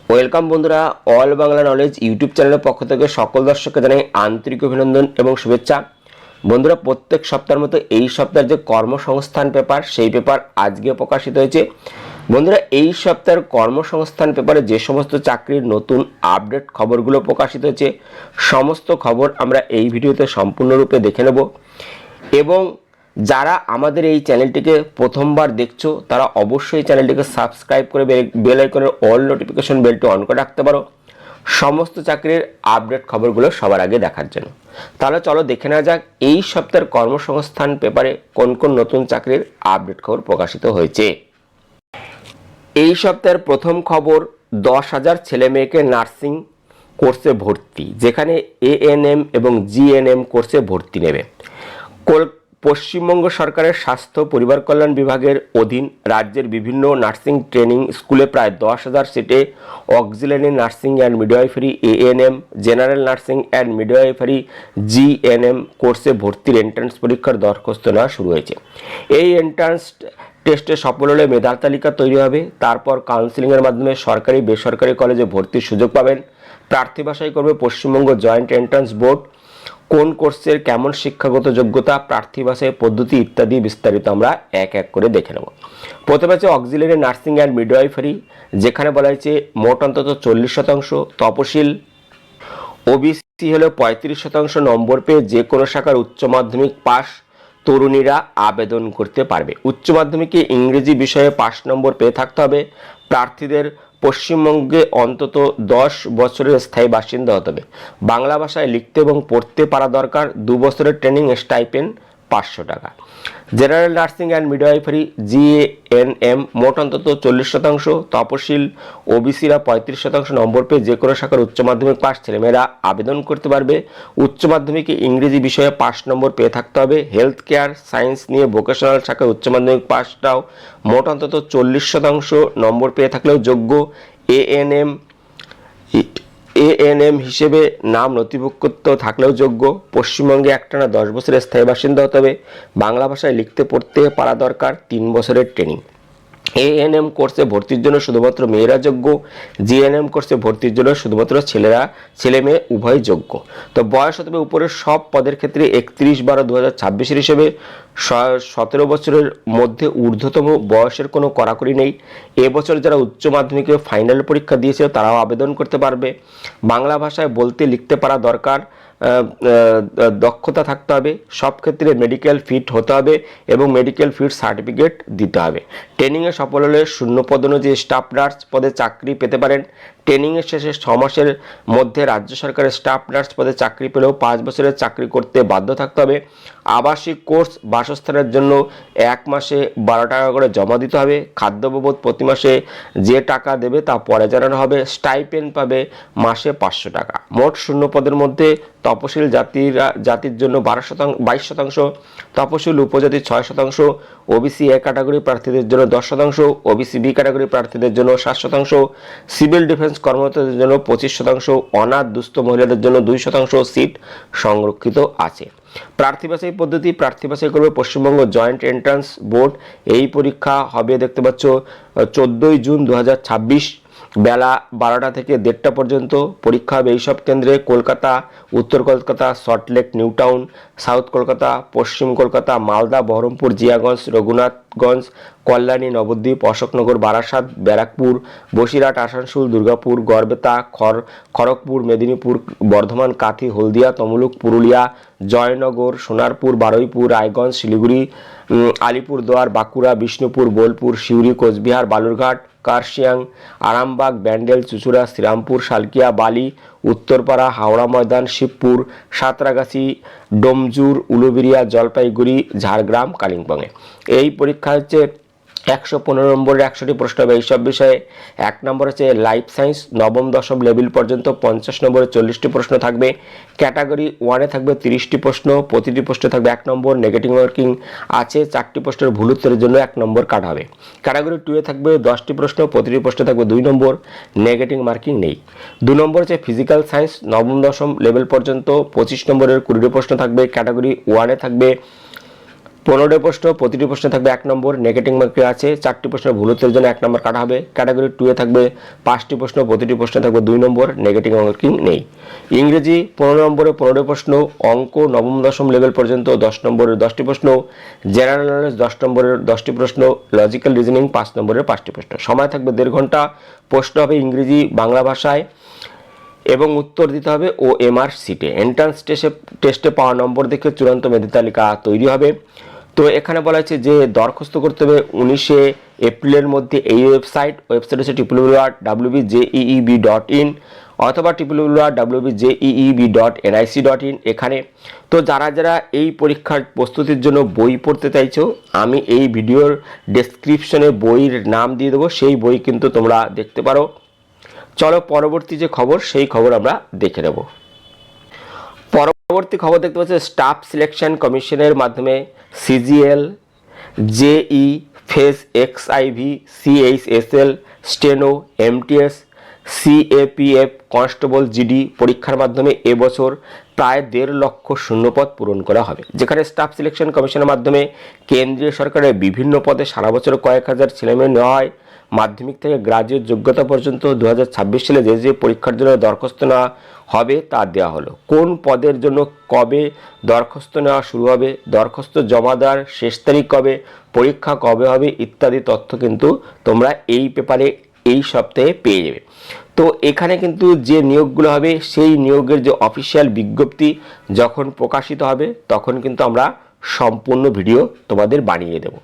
Welcome বন্ধুরা, all Bangla knowledge YouTube চ্যানেলের পক্ষ থেকে সকল দর্শককে জানাই আন্তরিক অভিনন্দন এবং শুভেচ্ছা। বন্ধুরা, প্রত্যেক সপ্তাহের মতো এই সপ্তাহের যে কর্মসংস্থান পেপার, সেই পেপার আজকে প্রকাশিত হয়েছে। বন্ধুরা, এই সপ্তাহের কর্মসংস্থান পেপারে যে সমস্ত চাকরির নতুন আপডেট খবরগুলো প্রকাশিত হয়েছে, সমস্ত খবর আমরা এই ভিডিওতে সম্পূর্ণরূপে দেখে নেব। এবং যারা আমাদের এই চ্যানেলটিকে প্রথমবার দেখছো, তারা অবশ্যই চ্যানেলটিকে সাবস্ক্রাইব করে বেল আইকনের অল নোটিফিকেশন বেলটি অন করে রাখতে পারো সমস্ত চাকরির আপডেট খবরগুলো সবার আগে দেখার জন্য। তাহলে চলো দেখে নেওয়া যাক এই সপ্তাহের কর্মসংস্থান পেপারে কোন কোন নতুন চাকরির আপডেট খবর প্রকাশিত হয়েছে। এই সপ্তাহের প্রথম খবর, 10,000 ছেলে মেয়েকে নার্সিং কোর্সে ভর্তি, যেখানে এএনএম এবং জিএনএম কোর্সে ভর্তি নেবে। পশ্চিমবঙ্গ সরকারের স্বাস্থ্য পরিবার কল্যাণ বিভাগের অধীন রাজ্যের বিভিন্ন নার্সিং ট্রেনিং স্কুলে প্রায় 10,000 সিটে auxiliary nursing and midwifery ANM, general nursing and midwifery GNM কোর্সে ভর্তির এন্ট্রান্স পরীক্ষার দরখাস্ত নেওয়া শুরু হয়েছে। এই এন্ট্রান্স টেস্টে সফল হলে মেধার তালিকা তৈরি হবে। তারপর কাউন্সিলিংয়ের মাধ্যমে সরকারি বেসরকারি কলেজে ভর্তির সুযোগ পাবেন। প্রার্থী বাছাই করবে পশ্চিমবঙ্গ জয়েন্ট এন্ট্রান্স বোর্ড। কোন কোর্সের কেমন শিক্ষাগত যোগ্যতা, প্রার্থী বাছাই পদ্ধতি ইত্যাদি বিস্তারিত আমরা এক এক করে দেখে নেব। প্রথমে আছে অক্সিলারি নার্সিং অ্যান্ড মিডওয়াইফারি, যেখানে বলা হয়েছে মোট অন্তত 40%, তপশিল ওবিসি হলে 35% নম্বর পেয়ে যে কোনো শাখার উচ্চ মাধ্যমিক পাস তরুণীরা আবেদন করতে পারবে। উচ্চ মাধ্যমিকে ইংরেজি বিষয়ে 5 নম্বর পেয়ে থাকতে হবে। প্রার্থীদের পশ্চিমবঙ্গে অন্তত 10 বছরের স্থায়ী বাসিন্দা হতে হবে। বাংলা ভাষায় লিখতে এবং পড়তে পারা দরকার। 2 বছরের ট্রেনিং, স্টাইপেন্ড 500 টাকা। General nursing and midwifery GNM মোট অন্তত 40%, তপশিল ওবিসিরা 35% নম্বর পেয়ে যে কোনো শাখার উচ্চ মাধ্যমিক পাস ছেলেমেয়েরা আবেদন করতে পারবে। উচ্চ মাধ্যমিকে ইংরেজি বিষয়ে 5 নম্বর পেয়ে থাকতে হবে। হেলথ কেয়ার সায়েন্স নিয়ে ভোকেশনাল শাখায় উচ্চ মাধ্যমিক পাসটাও মোট অন্তত 40% নম্বর পেয়ে থাকলেও যোগ্য। এএনএম হিসেবে নাম নথিভুক্ত থাকলেও যোগ্য। পশ্চিমবঙ্গে একটানা 10 বছরের স্থায়ী বাসিন্দা হতে হবে। বাংলা ভাষায় লিখতে পড়তে পারা দরকার। 3 বছরের ট্রেনিং। এএনএম কোর্সে ভর্তির জন্য শুধুমাত্র মেয়েরা যোগ্য। জিএনএম কোর্সে ভর্তির জন্য শুধুমাত্র ছেলে মেয়ে উভয় যোগ্য। তো বয়স হতে হবে উপরের সব পদের ক্ষেত্রে 31/12/2026 হিসেবে 17 বছরের মধ্যে ঊর্ধ্বতম বয়সের কোনো কড়াকড়ি নেই। এবছর যারা উচ্চ মাধ্যমিকে ফাইনাল পরীক্ষা দিয়েছে তারাও আবেদন করতে পারবে। বাংলা ভাষায় বলতে লিখতে পারা দরকার, দক্ষতা থাকতে হবে। সব ক্ষেত্রে মেডিকেল ফিট হতে হবে এবং মেডিকেল ফিট সার্টিফিকেট দিতে হবে। ট্রেনিংয়ে সফল হলে শূন্য পদ অনুযায়ী স্টাফ নার্স পদে চাকরি পেতে পারেন। ট্রেনিংয়ের শেষে 6 মাসের মধ্যে রাজ্য সরকারের স্টাফ নার্স পদে চাকরি পেলেও 5 বছরের চাকরি করতে বাধ্য থাকতে হবে। আবাসিক কোর্স, বাসস্থানের জন্য 1 মাসে 12 টাকা করে জমা দিতে হবে। খাদ্য বাবদ প্রতি মাসে যে টাকা দেবে তা পরে জানানো হবে। স্টাইপেন্ড পাবে মাসে 500 টাকা। মোট শূন্য পদের মধ্যে তপশিল জাতির জন্য 22%, তপশিল উপজাতি 6%, ওবিসি এ ক্যাটাগরি প্রার্থীদের জন্য 10%, ওবিসি বি ক্যাটাগরি প্রার্থীদের জন্য 7%, সিভিল ডিফেন্স কর্মরতদের জন্য 25%, অনাথ দুস্থ মহিলাদের জন্য 2% সিট সংরক্ষিত আছে। প্রার্থী বাছাই পদ্ধতি, প্রার্থী বাছাই করবে পশ্চিমবঙ্গ জয়েন্ট এন্ট্রান্স বোর্ড। এই পরীক্ষা হবে দেখতে পাচ্ছ 14 জুন 2026 বেলা 12টা থেকে 1:30 পর্যন্ত পরীক্ষা হবে এইসব কেন্দ্রে: কলকাতা, উত্তর Kolkata, Salt Lake, new town, south Kolkata, পশ্চিম কলকাতা, মালদা, বহরমপুর, জিয়াগঞ্জ, রঘুনাথগঞ্জ, কল্যাণী, নবদ্বীপ, অশোকনগর, বারাসাত, ব্যারাকপুর, বসিরহাট, আসানসোল, দুর্গাপুর, গড়বেতা, খড়গপুর, মেদিনীপুর, বর্ধমান, কাঁথি, হলদিয়া, তমলুক, পুরুলিয়া, জয়নগর, সোনারপুর, বারুইপুর, রায়গঞ্জ, শিলিগুড়ি, আলিপুরদুয়ার, বাঁকুড়া, বিষ্ণুপুর, বোলপুর, সিউড়ি, কোচবিহার, বালুরঘাট, কার্শিয়াং, আরামবাগ, ব্যান্ডেল, চুঁচুড়া, শ্রীরামপুর, শালকিয়া, বালি, উত্তরপাড়া, হাওড়া ময়দান, শিবপুর, সাঁতরাগাছি, ডোমজুর, উলুবেড়িয়া, জলপাইগুড়ি, ঝাড়গ্রাম, কালিম্পংয়ে। এই পরীক্ষা হচ্ছে 115 নম্বরের 100টি প্রশ্ন হবে এইসব বিষয়ে। 1 নম্বর হচ্ছে লাইফ সায়েন্স, নবম দশম লেভেল পর্যন্ত 50 নম্বরে 40টি প্রশ্ন থাকবে। ক্যাটাগরি 1-এ থাকবে 30টি প্রশ্ন, প্রতিটি প্রশ্নে থাকবে 1 নম্বর। নেগেটিভ মার্কিং আছে, 4টি প্রশ্নের ভুল উত্তরের জন্য 1 নম্বর কাটা হবে। ক্যাটাগরি 2-এ থাকবে 10টি প্রশ্ন, প্রতিটি প্রশ্নে থাকবে 2 নম্বর, নেগেটিভ মার্কিং নেই। 2 নম্বর হচ্ছে ফিজিক্যাল সায়েন্স, নবম দশম লেভেল পর্যন্ত 25 নম্বরের 20টি প্রশ্ন থাকবে। ক্যাটাগরি 1-এ থাকবে 15 প্রশ্ন, প্রতিটি প্রশ্নে থাকবে 1 নম্বর, নেগেটিভ মার্কে আছে 4টি প্রশ্নের ভুল উত্তরের জন্য 1 নম্বর কাটা হবে। ক্যাটাগরি 2 এ থাকবে 5টি প্রশ্ন, প্রতিটি প্রশ্নে থাকবে 2 নম্বর, নেগেটিভ মার্কিং নেই। ইংরেজি 15 নম্বরে 15 প্রশ্ন, অঙ্ক নবম দশম লেভেল পর্যন্ত 10 নম্বরের 10টি প্রশ্ন, জেনারেল নলেজ 10 নম্বরের 10টি প্রশ্ন, লজিক্যাল রিজনিং 5 নম্বরের 5টি প্রশ্ন। সময় থাকবে 1.5 ঘন্টা। প্রশ্ন হবে ইংরেজি বাংলা ভাষায় এবং উত্তর দিতে হবে OMR সিটে। এন্ট্রান্স টেস্টে পাওয়া নম্বর দেখে চূড়ান্ত মেধা তালিকা তৈরি হবে। তো এখানে বলা হয়েছে যে দরখাস্ত করতে হবে 19 এপ্রিলের মধ্যে। এই ওয়েবসাইট হচ্ছে www.wbjeeb.in অথবা www.wbjeeb.nic.in এখানে। তো যারা যারা এই পরীক্ষার প্রস্তুতির জন্য বই পড়তে চাইছো, আমি এই ভিডিওর ডেসক্রিপশনে বইয়ের নাম দিয়ে দেবো, সেই বই কিন্তু তোমরা দেখতে পারো। চলো পরবর্তী যে খবর সেই খবর আমরা দেখে নেব। পরবর্তী খবর দেখতে পাচ্ছি স্টাফ সিলেকশন কমিশনের মাধ্যমে CGL, JE, face, XIV, CHSL, steno, MTS, CAPF, constable GD পরীক্ষার মাধ্যমে এবছর প্রায় 1.5 লক্ষ শূন্যপদ পূরণ করা হবে। যেখানে স্টাফ সিলেকশন কমিশনের মাধ্যমে কেন্দ্রীয় সরকারের বিভিন্ন পদে সারা বছর কয়েক হাজার ছেলেমেয়ে নেওয়া হয়। মাধ্যমিক থেকে গ্রাজুয়েট যোগ্যতা পর্যন্ত 2026 সালে যে যে পরীক্ষার জন্য দরখাস্ত নেওয়া হবে তা দেওয়া হলো। কোন পদের জন্য কবে দরখাস্ত নেওয়া শুরু হবে, দরখাস্ত জমা দেওয়ার শেষ তারিখ কবে, পরীক্ষা কবে হবে ইত্যাদি তথ্য কিন্তু তোমরা এই পেপারে এই সপ্তাহে পেয়ে যাবে। তো এখানে কিন্তু যে নিয়োগগুলো হবে সেই নিয়োগের যে অফিসিয়াল বিজ্ঞপ্তি যখন প্রকাশিত হবে তখন কিন্তু আমরা সম্পূর্ণ ভিডিও তোমাদের বানিয়ে দেব।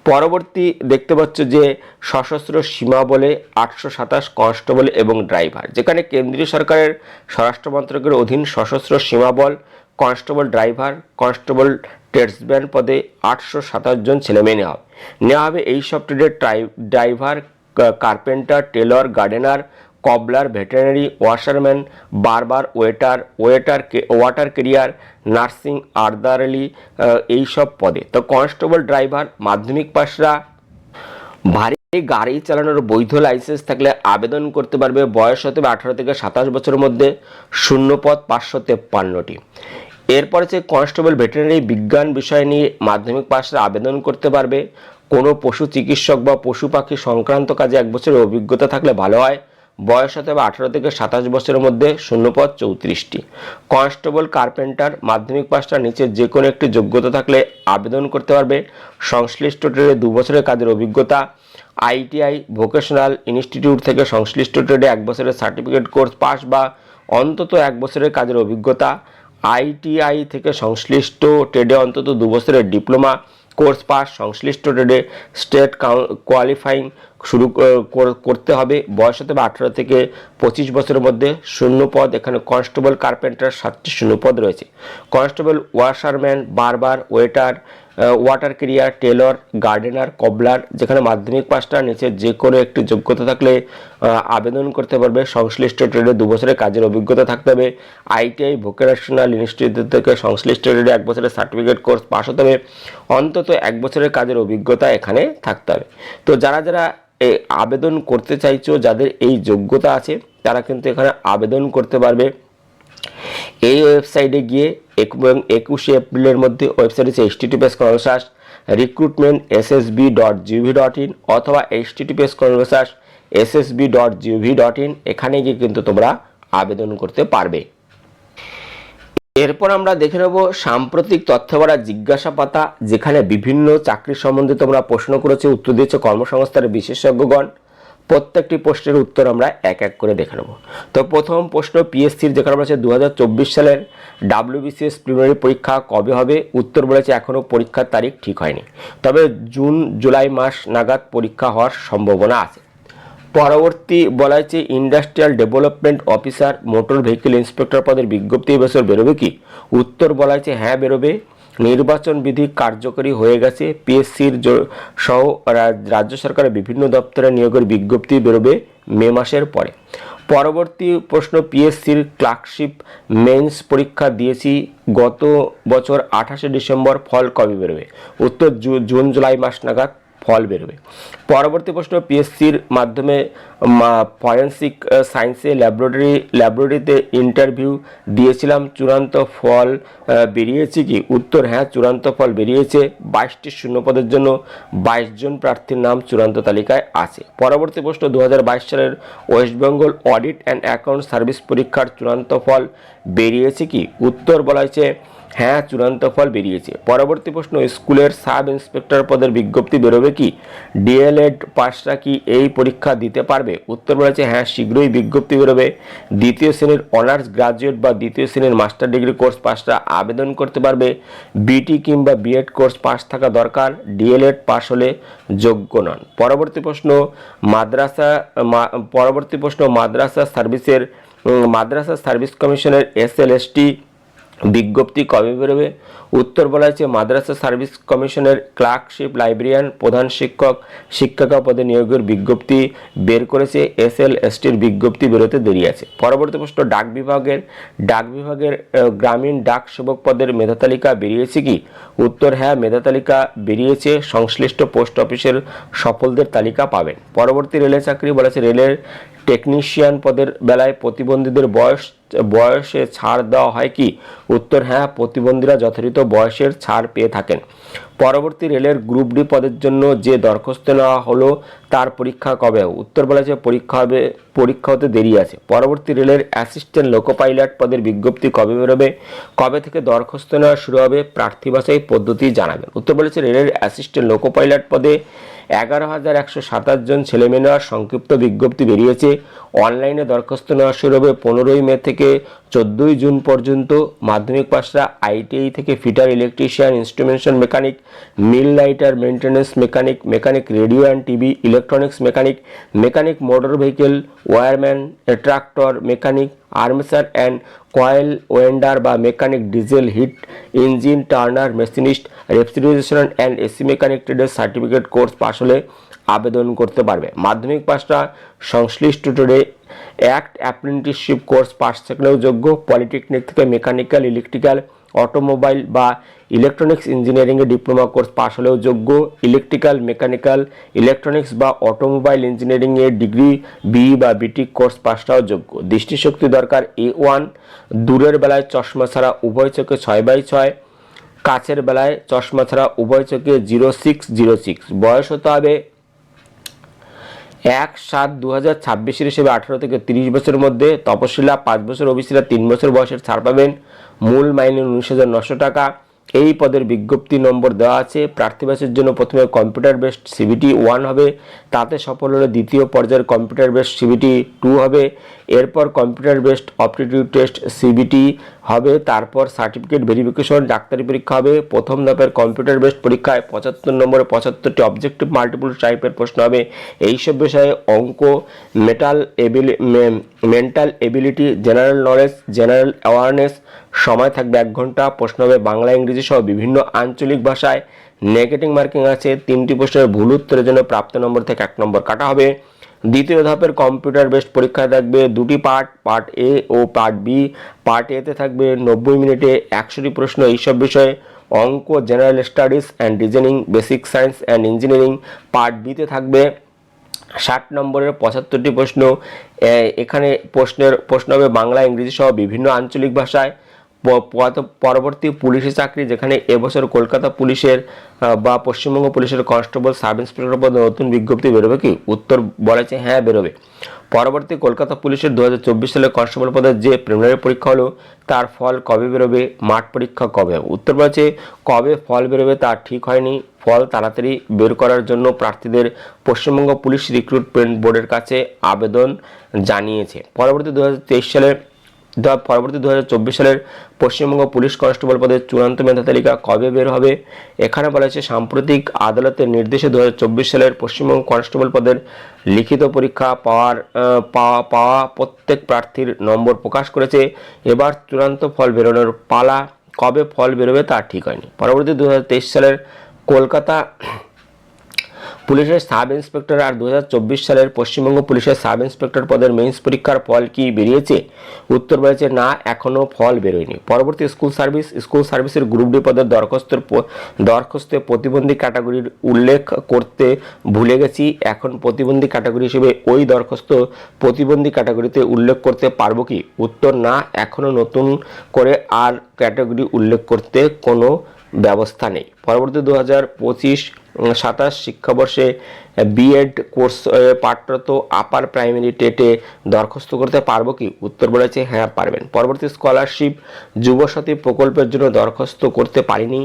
পরবর্তী দেখতে পাচ্ছ যে সশস্ত্র সীমা বলে 827 কনস্টেবল এবং ড্রাইভার, যেখানে কেন্দ্রীয় সরকারের স্বরাষ্ট্র মন্ত্রকের অধীন সশস্ত্র সীমাবল, কনস্টেবল ড্রাইভার, কনস্টেবল ট্রেডসম্যান পদে 827 জন ছেলেমেয়ে নেওয়া হবে। এই সব ট্রেডের driver, carpenter, tailor, gardener, cobbler, veterinary, washerman, barber, water carrier, nursing, orderly এইসব পদে। তো কনস্টেবল ড্রাইভার মাধ্যমিক পাশরা ভারী গাড়ি চালানোর বৈধ লাইসেন্স থাকলে আবেদন করতে পারবে। বয়স হতে হবে 18 থেকে 27 বছরের মধ্যে। শূন্যপদ 553টি। এরপর হচ্ছে কনস্টেবল ভেটেরিনারি বিজ্ঞান বিষয় নিয়ে মাধ্যমিক পাশরা আবেদন করতে পারবে। কোনো পশু চিকিৎসক বা পশু পাখি সংক্রান্ত কাজে 1 বছরের অভিজ্ঞতা থাকলে ভালো হয়। বয়স হতে হবে 18 থেকে 27 বছরের মধ্যে। শূন্যপদ 34টি। কনস্টেবল কার্পেন্টার মাধ্যমিক পাশটা নিচে যে কোনো একটি যোগ্যতা থাকলে আবেদন করতে পারবে। সংশ্লিষ্ট ট্রেডে 2 বছরের কাজের অভিজ্ঞতা। ITI ভোকেশনাল ইনস্টিটিউট থেকে সংশ্লিষ্ট ট্রেডে 1 বছরের সার্টিফিকেট কোর্স পাস বা অন্তত 1 বছরের কাজের অভিজ্ঞতা। ITI থেকে সংশ্লিষ্ট ট্রেডে অন্তত 2 বছরের ডিপ্লোমা কোর্স পাস। সংশ্লিষ্ট ট্রেডে স্টেট কোয়ালিফাইং শুরু করতে হবে। বয়স হতে হবে 18 থেকে 25 বছরের মধ্যে। শূন্যপদ এখানে কনস্টেবল কার্পেন্টার 7টি শূন্যপদ রয়েছে। Constable washerman, barber, water career, Taylor, gardener, কবলার, যেখানে মাধ্যমিক পাশটা নিচে যে কোনো একটি যোগ্যতা থাকলে আবেদন করতে পারবে। সংশ্লিষ্ট ট্রেডে 2 বছরের কাজের অভিজ্ঞতা থাকতে হবে। ITI ভোকেশনাল ইনস্টিটিউট থেকে সংশ্লিষ্ট ট্রেডে 1 বছরের সার্টিফিকেট কোর্স পাস হতে হবে। অন্তত 1 বছরের কাজের অভিজ্ঞতা এখানে থাকতে হবে। তো যারা যারা আবেদন করতে চাইছো, যাদের এই যোগ্যতা আছে তারা কিন্তু এখানে আবেদন করতে পারবে। এই ওয়েবসাইটে গিয়ে 21 এপ্রিলের মধ্যে ওয়েবসাইট হচ্ছে https://recruitment.ssb.gov.in অথবা https://ssb.gov.in এখানে গিয়ে কিন্তু তোমরা আবেদন করতে পারবে। এরপর আমরা দেখে নেব সাম্প্রতিক তথ্য ভরা জিজ্ঞাসা পাতা, যেখানে বিভিন্ন চাকরি সম্বন্ধে তোমরা প্রশ্ন করেছো, উত্তর দিয়েছো কর্মসংস্থানের বিশেষজ্ঞগণ। প্রত্যেকটি প্রশ্নের উত্তর আমরা এক এক করে দেখে নেব। তো প্রথম প্রশ্ন PSCর, যেখানে বলেছে 2024 সালের WBCS প্রিলিমিনারি পরীক্ষা কবে হবে। উত্তর বলেছে এখনও পরীক্ষার তারিখ ঠিক হয়নি, তবে জুন জুলাই মাস নাগাদ পরীক্ষা হওয়ার সম্ভাবনা আছে। পরবর্তী বলা হয়েছে industrial development officer, motor vehicle inspector পদের বিজ্ঞপ্তি এবছর বেরোবে কি। উত্তর বলা হয়েছে হ্যাঁ বেরোবে। নির্বাচন বিধি কার্যকরী হয়ে গেছে। PSCর সহ রাজ্য সরকারের বিভিন্ন দপ্তরে নিয়োগের বিজ্ঞপ্তি বেরোবে মে মাসের পরে। পরবর্তী প্রশ্ন PSCর ক্লার্কশিপ মেন্স পরীক্ষা দিয়েছি গত বছর 28 ডিসেম্বর, ফল কবে বেরোবে। উত্তর জুন জুলাই মাস নাগাদ ফল বেরোবে। পরবর্তী প্রশ্ন, পিএসসির মাধ্যমে ফরেন্সিক সায়েন্সে ল্যাবরেটরিতে ইন্টারভিউ দিয়েছিলাম, চূড়ান্ত ফল বেরিয়েছে কি? উত্তর হ্যাঁ, চূড়ান্ত ফল বেরিয়েছে। 22টি শূন্যপদের জন্য 22 জন প্রার্থীর নাম চূড়ান্ত তালিকায় আছে। পরবর্তী প্রশ্ন, 2022 সালের West Bengal audit and account service পরীক্ষার চূড়ান্ত ফল বেরিয়েছে কি? উত্তর বলা হয়েছে হ্যাঁ, চূড়ান্ত ফল বেরিয়েছে। পরবর্তী প্রশ্ন, স্কুলের সাব ইন্সপেক্টর পদের বিজ্ঞপ্তি বেরোবে কি? ডিএলএড পাসরা কি এই পরীক্ষা দিতে পারবে? উত্তর বলেছে হ্যাঁ, শীঘ্রই বিজ্ঞপ্তি বেরোবে। দ্বিতীয় শ্রেণীর অনার্স গ্রাজুয়েট বা দ্বিতীয় শ্রেণীর মাস্টার ডিগ্রি কোর্স পাসরা আবেদন করতে পারবে। বিটি কিংবা বিএড কোর্স পাস থাকা দরকার, ডিএলএড পাস হলে যোগ্য নন। পরবর্তী প্রশ্ন, মাদ্রাসা সার্ভিস কমিশনের এসএলএসটি বিজ্ঞপ্তি কবে বেরোবে? উত্তর বলা হয়েছে মাদ্রাসা সার্ভিস কমিশনের ক্লার্কশিপ, লাইব্রেরিয়ান, প্রধান শিক্ষিকা পদে নিয়োগের বিজ্ঞপ্তি বের করেছে। এসএলএসটির বিজ্ঞপ্তি বেরোতে দেরি আছে। পরবর্তী প্রশ্ন, ডাক বিভাগের গ্রামীণ ডাক সেবক পদের মেধা তালিকা বেরিয়েছে কি? উত্তর হ্যাঁ, মেধা তালিকা বেরিয়েছে। সংশ্লিষ্ট পোস্ট অফিসের সফলদের তালিকা পাবেন। পরবর্তী রেলের চাকরি বলেছে রেলের টেকনিশিয়ান পদের বেলায় প্রতিবন্ধীদের বয়সে ছাড় দেওয়া হয় কি? উত্তর হ্যাঁ, প্রতিবন্ধীরা যথাযথ বয়সের ছাড় পেয়ে থাকেন। পরবর্তী রেলের গ্রুপ ডি পদের জন্য যে দরখাস্ত নেওয়া হলো তার পরীক্ষা কবে? উত্তর বলা আছে পরীক্ষা হতে দেরি আছে। পরবর্তী রেলের অ্যাসিস্ট্যান্ট লোকো পাইলট পদের বিজ্ঞপ্তি কবে বেরোবে? কবে থেকে দরখাস্ত নেওয়া শুরু হবে? প্রার্থী বাছাই পদ্ধতি জানাবেন। উত্তর বলেছে রেলের অ্যাসিস্ট্যান্ট লোকো পাইলট পদে 11,127 জন ছেলেমেয়ে নেওয়ার সংক্ষিপ্ত বিজ্ঞপ্তি বেরিয়েছে। অনলাইনে দরখাস্ত নেওয়া শুরু হবে 15ই মে থেকে 14ই জুন পর্যন্ত। মাধ্যমিক পাসরা আইটিআই থেকে fitter, electrician, instrumentation mechanic, millwright, maintenance mechanic radio and TV, electronics mechanic motor vehicle, wireman, tractor mechanic, armature and coil winder বা mechanic, diesel heat engine turner machinist, refrigeration and AC mechanic ট্রেডের certificate course pass হলে আবেদন করতে পারবে। মাধ্যমিক পাসটা সংশ্লিষ্ট ট্রেডে apprenticeship course pass থাকলেও যোগ্য। পলিটেকনিক থেকে মেকানিক্যাল, ইলেকট্রিক্যাল, অটোমোবাইল বা ইলেকট্রনিক্স ইঞ্জিনিয়ারিংয়ে ডিপ্লোমা কোর্স পাস হলেও যোগ্য। ইলেকট্রিক্যাল, মেকানিক্যাল, ইলেকট্রনিক্স বা অটোমোবাইল ইঞ্জিনিয়ারিংয়ে ডিগ্রি বি বা বিটেক কোর্স পাসটাও যোগ্য। দৃষ্টিশক্তি দরকার A1। দূরের বেলায় চশমা ছাড়া উভয় চোখে 6/6, কাছের বেলায় চশমা ছাড়া উভয় চোখে 0606। বয়স হতে হবে 1/7/2026 হিসেবে 18 থেকে 30 বছরের মধ্যে। তপশিলা 5 বছর, ওবিসিরা 3 বছর বয়সের ছাড় পাবেন। মূল মাইনে 19,900 টাকা। এই পদের বিজ্ঞপ্তি নম্বর দেওয়া আছে। প্রার্থী বাছাইয়ের জন্য প্রথমে কম্পিউটার বেসড সিবিটি 1 হবে, তাতে সফল হলে দ্বিতীয় পর্যায়ের কম্পিউটার বেসড সিবিটি 2 হবে, এরপর কম্পিউটার বেসড অপটিটিউড টেস্ট সিবিটি হবে, তারপর সার্টিফিকেট ভেরিফিকেশন ডাক্তারি পরীক্ষা হবে। প্রথম ধাপের কম্পিউটার বেসড পরীক্ষায় 75 নম্বরে 75টি অবজেক্টিভ মাল্টিপল টাইপের প্রশ্ন হবে। এইসব বিষয়ে অঙ্ক, mental ability, general knowledge, general awareness. সময় থাকবে 1 ঘন্টা। প্রশ্ন হবে বাংলা, ইংরেজি সহ বিভিন্ন আঞ্চলিক ভাষায়। নেগেটিভ মার্কিং আছে। 3টি প্রশ্নের ভুল উত্তরের জন্য প্রাপ্ত নম্বর থেকে 1 নম্বর কাটা হবে। দ্বিতীয় ধাপের কম্পিউটার বেসড পরীক্ষায় থাকবে 2টি পার্ট এ ও পার্ট বি। পার্ট এতে থাকবে 90 মিনিটে 100টি প্রশ্ন এইসব বিষয়ে। অঙ্ক, general studies and designing, basic science and engineering. Part বিতে থাকবে 60 নম্বরের 75টি প্রশ্ন। এখানে প্রশ্ন হবে বাংলা, ইংরেজি সহ বিভিন্ন আঞ্চলিক ভাষায়। পরবর্তী পুলিশি চাকরি, যেখানে এবছর কলকাতা পুলিশের বা পশ্চিমবঙ্গ পুলিশের কনস্টেবল, সাব ইন্সপেক্টর পদে নতুন বিজ্ঞপ্তি বেরোবে কি? উত্তর বলেছে হ্যাঁ, বেরোবে। পরবর্তী কলকাতা পুলিশের 2024 সালে কনস্টেবল পদের যে প্রিলিমিনারি পরীক্ষা হলো তার ফল কবে বেরোবে? মাঠ পরীক্ষা কবে হবে? উত্তর বলেছে কবে ফল বেরোবে তা ঠিক হয়নি। ফল তাড়াতাড়ি বের করার জন্য প্রার্থীদের পশ্চিমবঙ্গ পুলিশ রিক্রুটমেন্ট বোর্ডের কাছে আবেদন জানিয়েছে। পরবর্তী 2024 সালের পশ্চিমবঙ্গ পুলিশ কনস্টেবল পদের চূড়ান্ত মেধা তালিকা কবে বের হবে? এখানে বলা হয়েছে সাম্প্রতিক আদালতের নির্দেশে 2024 সালের পশ্চিমবঙ্গ কনস্টেবল পদের লিখিত পরীক্ষা পাওয়া প্রত্যেক প্রার্থীর নম্বর প্রকাশ করেছে। এবার চূড়ান্ত ফল বেরোনোর পালা। কবে ফল বেরোবে তা ঠিক হয়নি। পরবর্তী 2023 সালের পুলিশের সাব ইন্সপেক্টর আর 2024 সালের পশ্চিমবঙ্গ পুলিশের সাব ইন্সপেক্টর পদের মেইনস পরীক্ষার ফল কি বেরিয়েছে? উত্তর বলেছে না, এখনো ফল বেরোয়নি। পরবর্তী স্কুল সার্ভিসের গ্রুপ ডি পদের দরখাস্তে প্রতিবন্ধী ক্যাটাগরির উল্লেখ করতে ভুলে গেছি। এখন প্রতিবন্ধী ক্যাটাগরি হিসেবে ওই দরখাস্ত প্রতিবন্ধী ক্যাটাগরিতে উল্লেখ করতে পারবো কি? উত্তর না, এখনো নতুন করে আর ক্যাটাগরি উল্লেখ করতে কোনো ব্যবস্থা নেই। পরবর্তী 2025-27 শিক্ষাবর্ষে বিএড কোর্স পাঠরত আপার প্রাইমারি টেটে দরখাস্ত করতে পারবো কি? উত্তর বলেছে হ্যাঁ পারবেন। পরবর্তী স্কলারশিপ যুবসাথী প্রকল্পের জন্য দরখাস্ত করতে পারিনি,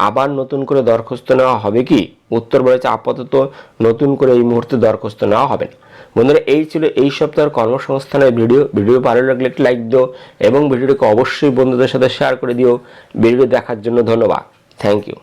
আবার নতুন করে দরখাস্ত নেওয়া হবে কি? উত্তর বলেছে আপাতত নতুন করে এই মুহূর্তে দরখাস্ত নেওয়া হবে না। বন্ধুরা, এই ছিল এই সপ্তাহের কর্মসংস্থানের ভিডিও ভালো লাগলে একটি লাইক দিও এবং ভিডিওটিকে অবশ্যই বন্ধুদের সাথে শেয়ার করে দিও। ভিডিও দেখার জন্য ধন্যবাদ। Thank you.